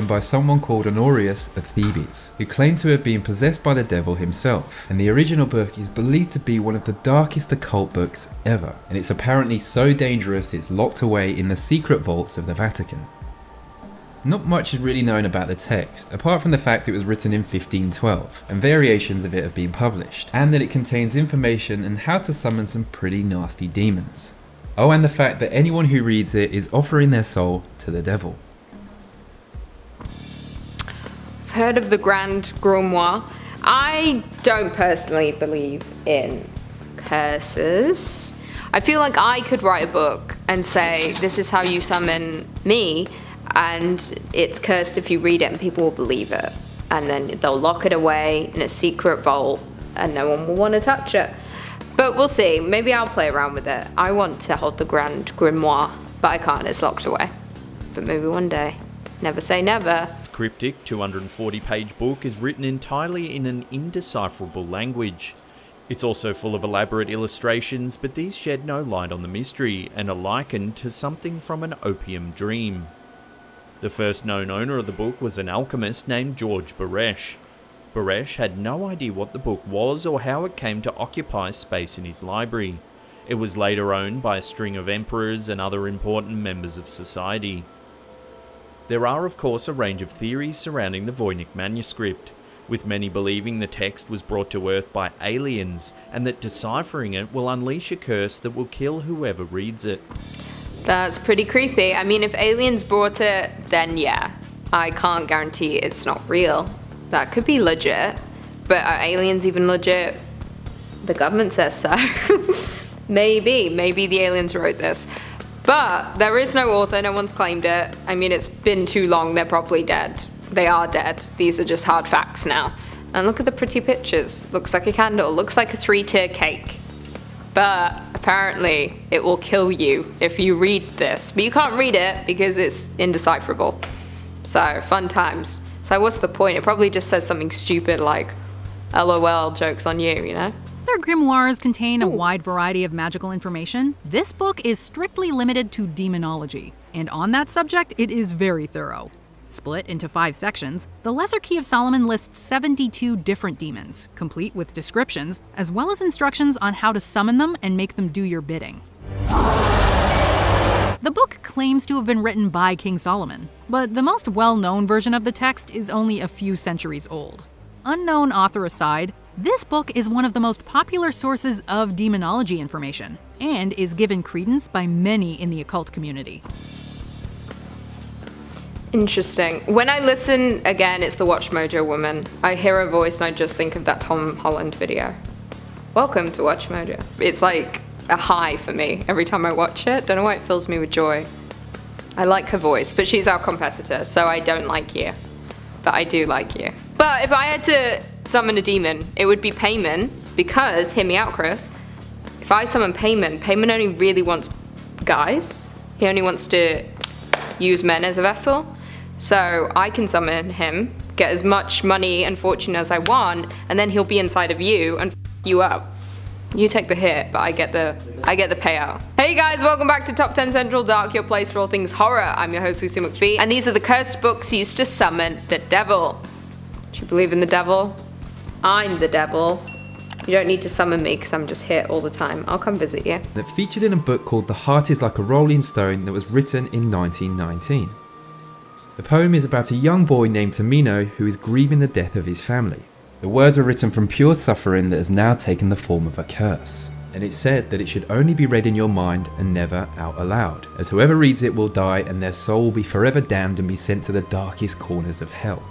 by someone called Honorius of Thebes, who claimed to have been possessed by the devil himself, and the original book is believed to be one of the darkest occult books ever, and it's apparently so dangerous it's locked away in the secret vaults of the Vatican. Not much is really known about the text, apart from the fact it was written in 1512, and variations of it have been published, and that it contains information on how to summon some pretty nasty demons. Oh, and the fact that anyone who reads it is offering their soul to the devil. I've heard of the Grand Grimoire. I don't personally believe in curses. I feel like I could write a book and say, this is how you summon me, and it's cursed if you read it, and people will believe it. And then they'll lock it away in a secret vault and no one will want to touch it. But we'll see. Maybe I'll play around with it. I want to hold the Grand Grimoire, but I can't. It's locked away. But maybe one day. Never say never. This cryptic 240-page book is written entirely in an indecipherable language. It's also full of elaborate illustrations, but these shed no light on the mystery and are likened to something from an opium dream. The first known owner of the book was an alchemist named George Baresh. Baresh had no idea what the book was or how it came to occupy space in his library. It was later owned by a string of emperors and other important members of society. There are of course a range of theories surrounding the Voynich manuscript, with many believing the text was brought to Earth by aliens and that deciphering it will unleash a curse that will kill whoever reads it. That's pretty creepy. I mean, if aliens brought it, then yeah. I can't guarantee it's not real. That could be legit. But are aliens even legit? The government says so. Maybe the aliens wrote this. But there is no author, no one's claimed it. I mean, it's been too long, they're probably dead. They are dead. These are just hard facts now. And look at the pretty pictures. Looks like a candle, looks like a 3-tier cake. But apparently it will kill you if you read this. But you can't read it because it's indecipherable. So, fun times. So what's the point? It probably just says something stupid like, LOL, joke's on you, you know? Other grimoires contain a wide variety of magical information. This book is strictly limited to demonology. And on that subject, it is very thorough. Split into 5 sections, the Lesser Key of Solomon lists 72 different demons, complete with descriptions, as well as instructions on how to summon them and make them do your bidding. The book claims to have been written by King Solomon, but the most well-known version of the text is only a few centuries old. Unknown author aside, this book is one of the most popular sources of demonology information, and is given credence by many in the occult community. Interesting. When I listen, again, it's the Watch Mojo woman. I hear her voice and I just think of that Tom Holland video. Welcome to Watch Mojo. It's like a high for me every time I watch it. Don't know why it fills me with joy. I like her voice, but she's our competitor, so I don't like you. But I do like you. But if I had to summon a demon, it would be Payman, because, hear me out, Chris, if I summon Payman, Payman only really wants guys. He only wants to use men as a vessel. So I can summon him, get as much money and fortune as I want, and then he'll be inside of you and f you up. You take the hit, but I get the payout. Hey guys, welcome back to Top 10 Central Dark, your place for all things horror. I'm your host, Lucy McPhee, and these are the cursed books used to summon the devil. Do you believe in the devil? I'm the devil. You don't need to summon me because I'm just here all the time. I'll come visit you. That featured in a book called The Heart is Like a Rolling Stone that was written in 1919. The poem is about a young boy named Tamino who is grieving the death of his family. The words were written from pure suffering that has now taken the form of a curse. And it's said that it should only be read in your mind and never out aloud, as whoever reads it will die and their soul will be forever damned and be sent to the darkest corners of hell.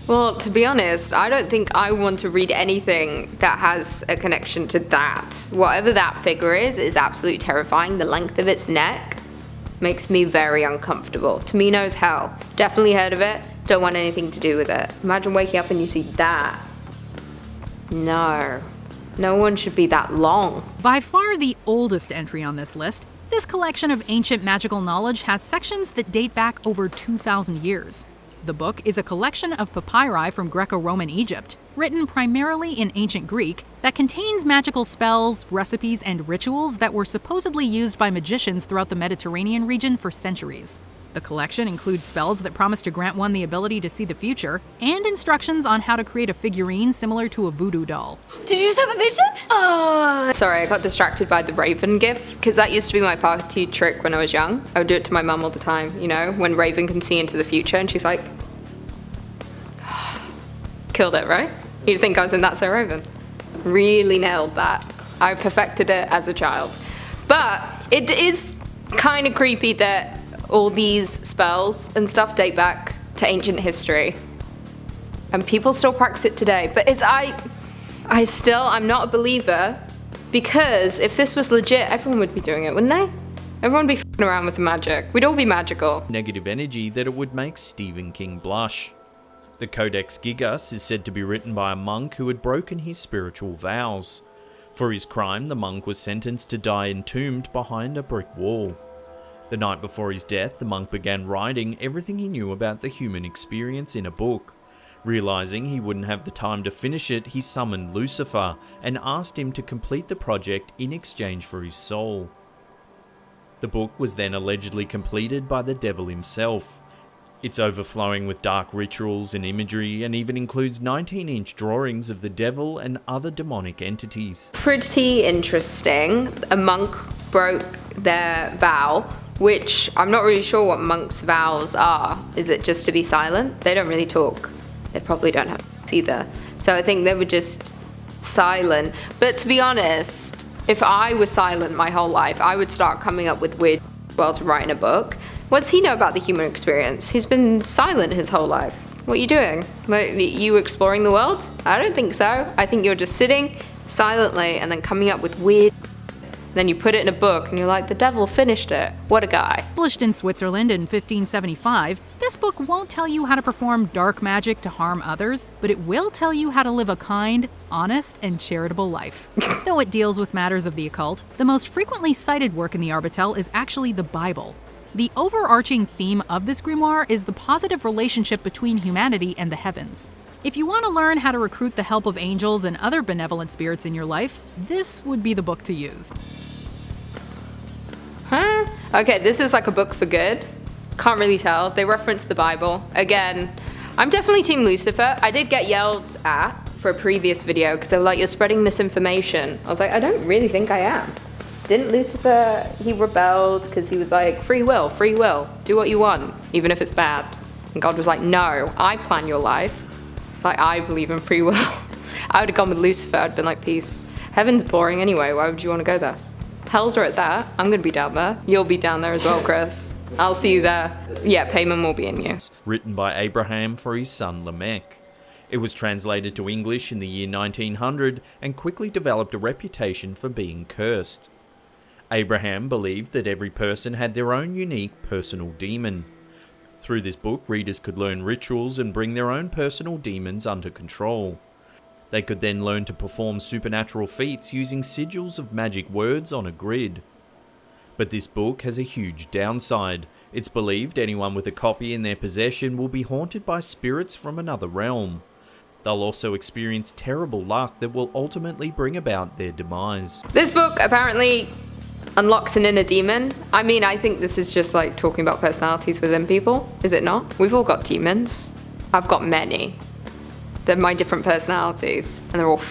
Well, to be honest, I don't think I want to read anything that has a connection to that. Whatever that figure is absolutely terrifying. The length of its neck makes me very uncomfortable. Tamino's hell. Definitely heard of it. Don't want anything to do with it. Imagine waking up and you see that. No. No one should be that long. By far the oldest entry on this list, this collection of ancient magical knowledge has sections that date back over 2,000 years. The book is a collection of papyri from Greco-Roman Egypt, written primarily in ancient Greek, that contains magical spells, recipes, and rituals that were supposedly used by magicians throughout the Mediterranean region for centuries. The collection includes spells that promise to grant one the ability to see the future, and instructions on how to create a figurine similar to a voodoo doll. Did you just have a vision? Sorry, I got distracted by the Raven gif, because that used to be my party trick when I was young. I would do it to my mum all the time, you know, when Raven can see into the future, and she's like... Killed it, right? You'd think I was in That's So Raven. Really nailed that. I perfected it as a child. But it is kind of creepy that all these spells and stuff date back to ancient history. And people still practice it today. But I'm not a believer, because if this was legit, everyone would be doing it, wouldn't they? Everyone would be f***ing around with some magic. We'd all be magical. Negative energy that it would make Stephen King blush. The Codex Gigas is said to be written by a monk who had broken his spiritual vows. For his crime, the monk was sentenced to die entombed behind a brick wall. The night before his death, the monk began writing everything he knew about the human experience in a book. Realizing he wouldn't have the time to finish it, he summoned Lucifer and asked him to complete the project in exchange for his soul. The book was then allegedly completed by the devil himself. It's overflowing with dark rituals and imagery, and even includes 19-inch drawings of the devil and other demonic entities. Pretty interesting. A monk broke their vow, which I'm not really sure what monks' vows are. Is it just to be silent? They don't really talk. They probably don't have either. So I think they were just silent. But to be honest, if I was silent my whole life, I would start coming up with weird well to write in a book. What's he know about the human experience? He's been silent his whole life. What are you doing? Like, you exploring the world? I don't think so. I think you're just sitting silently and then coming up with weird. Then you put it in a book and you're like, the devil finished it. What a guy. Published in Switzerland in 1575, this book won't tell you how to perform dark magic to harm others, but it will tell you how to live a kind, honest, and charitable life. Though it deals with matters of the occult, the most frequently cited work in the Arbatel is actually the Bible. The overarching theme of this grimoire is the positive relationship between humanity and the heavens. If you want to learn how to recruit the help of angels and other benevolent spirits in your life, this would be the book to use. Huh? Okay, this is like a book for good. Can't really tell. They reference the Bible. Again, I'm definitely Team Lucifer. I did get yelled at for a previous video because they were like, you're spreading misinformation. I was like, I don't really think I am. Didn't Lucifer, he rebelled because he was like, free will, do what you want, even if it's bad. And God was like, no, I plan your life. Like, I believe in free will. I would have gone with Lucifer. I'd been like, peace. Heaven's boring anyway. Why would you want to go there? Hell's where it's at. I'm going to be down there. You'll be down there as well, Chris. I'll see you there. Yeah, payment will be in you. Written by Abraham for his son Lamech. It was translated to English in the year 1900 and quickly developed a reputation for being cursed. Abraham believed that every person had their own unique personal demon. Through this book, readers could learn rituals and bring their own personal demons under control. They could then learn to perform supernatural feats using sigils of magic words on a grid. But this book has a huge downside. It's believed anyone with a copy in their possession will be haunted by spirits from another realm. They'll also experience terrible luck that will ultimately bring about their demise. This book apparently unlocks an inner demon. I mean, I think this is just like talking about personalities within people, is it not? We've all got demons. I've got many. They're my different personalities, and they're all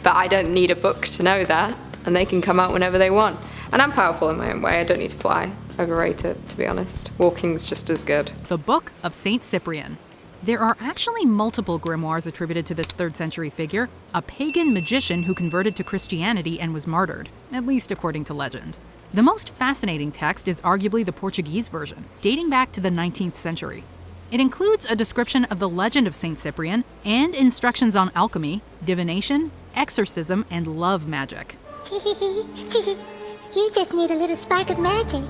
but I don't need a book to know that, and they can come out whenever they want. And I'm powerful in my own way. I don't need to fly. Overrated, to be honest. Walking's just as good. The Book of Saint Cyprian. There are actually multiple grimoires attributed to this 3rd century figure, a pagan magician who converted to Christianity and was martyred, at least according to legend. The most fascinating text is arguably the Portuguese version, dating back to the 19th century. It includes a description of the legend of Saint Cyprian and instructions on alchemy, divination, exorcism, and love magic. You just need a little spark of magic.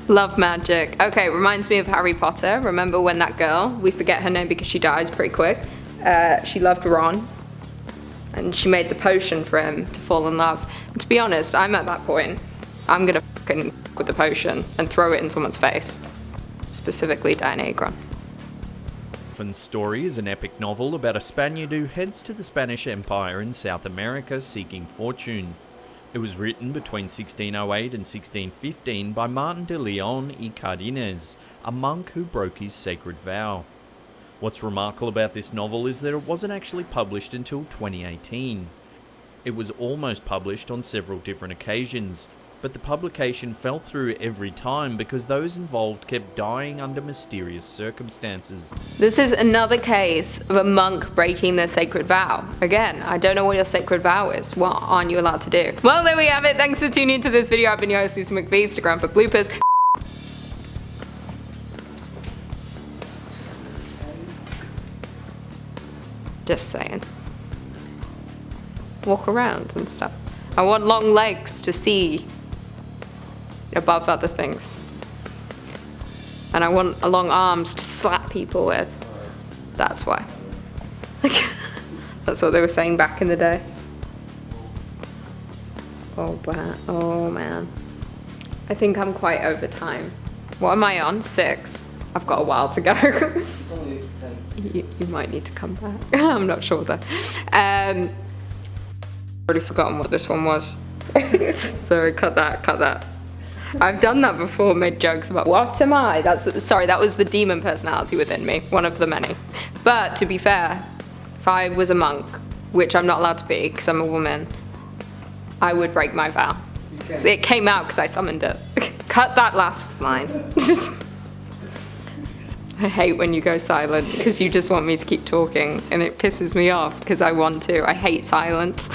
Love magic. Okay, reminds me of Harry Potter. Remember when that girl, we forget her name because she dies pretty quick, she loved Ron, and she made the potion for him to fall in love. And to be honest, I'm at that point. I'm gonna fucking with the potion and throw it in someone's face. Specifically Dianegron. Orphan's Story is an epic novel about a Spaniard who heads to the Spanish Empire in South America seeking fortune. It was written between 1608 and 1615 by Martin de Leon y Cardines, a monk who broke his sacred vow. What's remarkable about this novel is that it wasn't actually published until 2018. It was almost published on several different occasions, but the publication fell through every time because those involved kept dying under mysterious circumstances. This is another case of a monk breaking their sacred vow. Again, I don't know what your sacred vow is. What aren't you allowed to do? Well, there we have it. Thanks for tuning into this video. I've been your host, Lisa McVie. Stick around for bloopers. Just saying. Walk around and stuff. I want long legs to see above other things. And I want long arms to slap people with. That's why. That's what they were saying back in the day. Oh man. I think I'm quite over time. What am I on? 6. I've got a while to go. You might need to come back. I'm not sure though. Already forgotten what this one was. Sorry, cut that. I've done that before, made jokes about what am I? Sorry, that was the demon personality within me, one of the many. But to be fair, if I was a monk, which I'm not allowed to be because I'm a woman, I would break my vow. So it came out because I summoned it. Cut that last line. I hate when you go silent because you just want me to keep talking and it pisses me off because I want to. I hate silence.